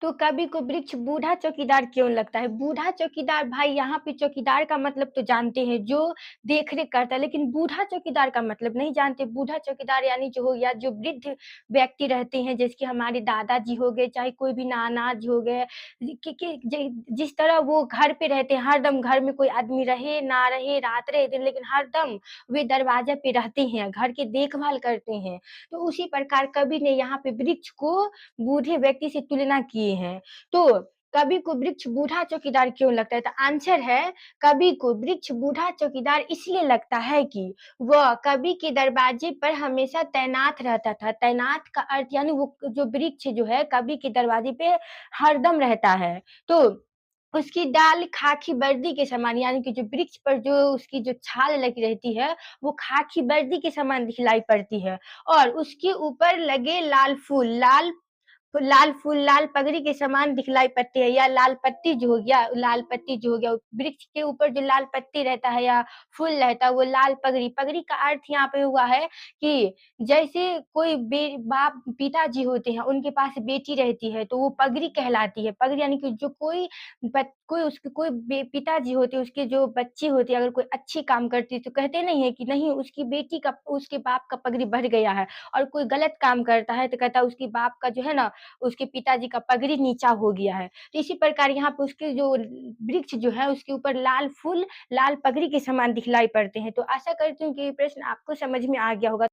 तो कवि को वृक्ष बूढ़ा चौकीदार क्यों लगता है? बूढ़ा चौकीदार भाई यहाँ पे चौकीदार का मतलब तो जानते हैं जो देख-रेख करता है, लेकिन बूढ़ा चौकीदार का मतलब नहीं जानते। बूढ़ा चौकीदार यानी जो हो गया जो वृद्ध व्यक्ति रहते हैं जैसे कि हमारे दादाजी हो गए, चाहे कोई भी नाना जी हो गए, कि जिस तरह वो घर पे रहते हैं, हरदम घर में कोई आदमी रहे, ना रहे, रात रहे, दिन लेकिन हरदम वे दरवाजे पे रहते हैं, घर की देखभाल करते हैं। तो उसी प्रकार कवि ने यहाँ पे वृक्ष को बूढ़े व्यक्ति से तुलना किए हैं। तो कवि को वृक्ष बूढ़ा चौकीदार क्यों लगता है? तो आंसर है कवि को वृक्ष बूढ़ा चौकीदार इसलिए लगता है कि वह कवि के दरवाजे पर हमेशा तैनात रहता था। तैनात का अर्थ यानी वो जो वृक्ष जो है कवि के दरवाजे पे हरदम रहता है। तो उसकी डाल खाकी वर्दी के समान यानी कि जो वृक्ष पर जो उसकी जो छाल लगी रहती है, वो खाकी वर्दी के समान दिखलाई पड़ती है और उसके ऊपर लगे लाल फूल लाल पगड़ी के समान दिखलाई पड़ती है या लाल पत्ती जो हो गया लाल पत्ती जो हो गया, वृक्ष के ऊपर जो लाल पत्ती रहता है या फूल रहता है वो लाल पगड़ी। पगड़ी का अर्थ यहाँ पे हुआ है कि जैसे कोई बाप पिताजी होते हैं, उनके पास बेटी रहती है तो वो पगड़ी कहलाती है। पगड़ी यानी कि जो कोई उसके कोई पिताजी होते हैं, उसके जो बच्ची होती है अगर कोई अच्छी काम करती है तो कहते नहीं है कि नहीं उसकी बेटी का उसके बाप का पगड़ी बढ़ गया है और कोई गलत काम करता है तो कहता है उसके बाप का जो है ना उसके पिताजी का पगड़ी नीचा हो गया है। तो इसी प्रकार यहाँ पे उसके जो वृक्ष जो है उसके ऊपर लाल फूल, लाल पगड़ी के समान दिखलाई पड़ते हैं। तो आशा करती हूँ कि ये प्रश्न आपको समझ में आ गया होगा।